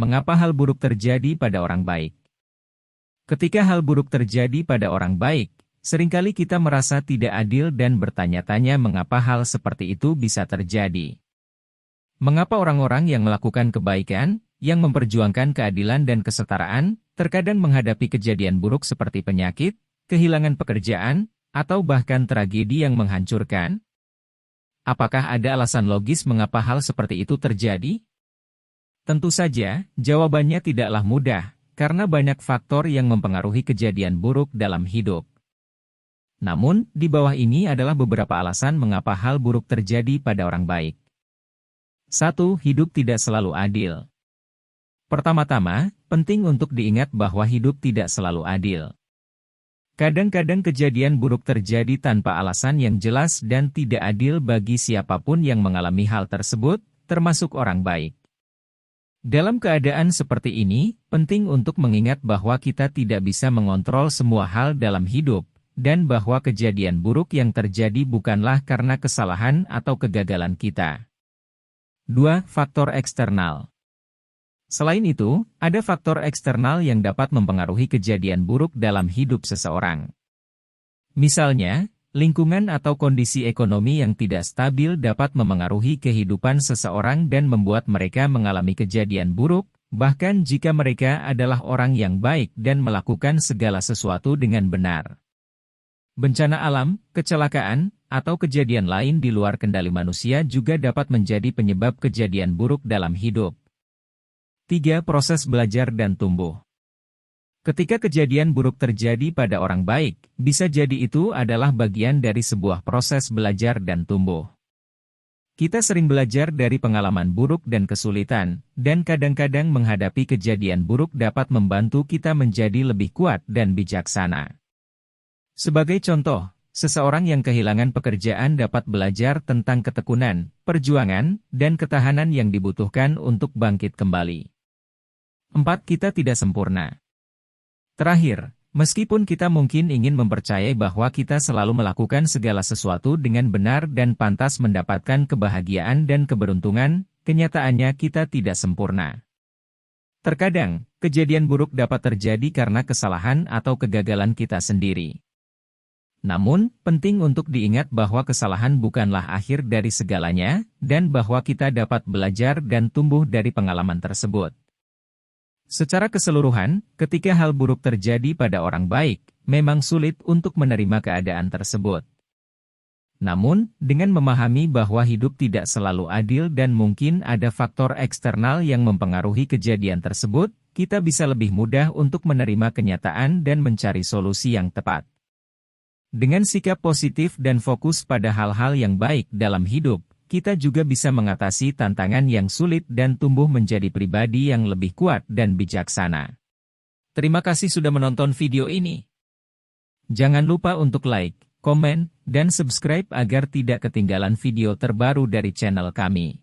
Mengapa hal buruk terjadi pada orang baik? Ketika hal buruk terjadi pada orang baik, seringkali kita merasa tidak adil dan bertanya-tanya mengapa hal seperti itu bisa terjadi. Mengapa orang-orang yang melakukan kebaikan, yang memperjuangkan keadilan dan kesetaraan, terkadang menghadapi kejadian buruk seperti penyakit, kehilangan pekerjaan, atau bahkan tragedi yang menghancurkan? Apakah ada alasan logis mengapa hal seperti itu terjadi? Tentu saja, jawabannya tidaklah mudah, karena banyak faktor yang mempengaruhi kejadian buruk dalam hidup. Namun, di bawah ini adalah beberapa alasan mengapa hal buruk terjadi pada orang baik. 1. Hidup tidak selalu adil. Pertama-tama, penting untuk diingat bahwa hidup tidak selalu adil. Kadang-kadang kejadian buruk terjadi tanpa alasan yang jelas dan tidak adil bagi siapapun yang mengalami hal tersebut, termasuk orang baik. Dalam keadaan seperti ini, penting untuk mengingat bahwa kita tidak bisa mengontrol semua hal dalam hidup, dan bahwa kejadian buruk yang terjadi bukanlah karena kesalahan atau kegagalan kita. 2. Faktor eksternal. Selain itu, ada faktor eksternal yang dapat mempengaruhi kejadian buruk dalam hidup seseorang. Misalnya, lingkungan atau kondisi ekonomi yang tidak stabil dapat memengaruhi kehidupan seseorang dan membuat mereka mengalami kejadian buruk, bahkan jika mereka adalah orang yang baik dan melakukan segala sesuatu dengan benar. Bencana alam, kecelakaan, atau kejadian lain di luar kendali manusia juga dapat menjadi penyebab kejadian buruk dalam hidup. 3. Proses belajar dan tumbuh. Ketika kejadian buruk terjadi pada orang baik, bisa jadi itu adalah bagian dari sebuah proses belajar dan tumbuh. Kita sering belajar dari pengalaman buruk dan kesulitan, dan kadang-kadang menghadapi kejadian buruk dapat membantu kita menjadi lebih kuat dan bijaksana. Sebagai contoh, seseorang yang kehilangan pekerjaan dapat belajar tentang ketekunan, perjuangan, dan ketahanan yang dibutuhkan untuk bangkit kembali. 4. Kita tidak sempurna. Terakhir, meskipun kita mungkin ingin mempercayai bahwa kita selalu melakukan segala sesuatu dengan benar dan pantas mendapatkan kebahagiaan dan keberuntungan, kenyataannya kita tidak sempurna. Terkadang, kejadian buruk dapat terjadi karena kesalahan atau kegagalan kita sendiri. Namun, penting untuk diingat bahwa kesalahan bukanlah akhir dari segalanya, dan bahwa kita dapat belajar dan tumbuh dari pengalaman tersebut. Secara keseluruhan, ketika hal buruk terjadi pada orang baik, memang sulit untuk menerima keadaan tersebut. Namun, dengan memahami bahwa hidup tidak selalu adil dan mungkin ada faktor eksternal yang mempengaruhi kejadian tersebut, kita bisa lebih mudah untuk menerima kenyataan dan mencari solusi yang tepat. Dengan sikap positif dan fokus pada hal-hal yang baik dalam hidup, kita juga bisa mengatasi tantangan yang sulit dan tumbuh menjadi pribadi yang lebih kuat dan bijaksana. Terima kasih sudah menonton video ini. Jangan lupa untuk like, komen, dan subscribe agar tidak ketinggalan video terbaru dari channel kami.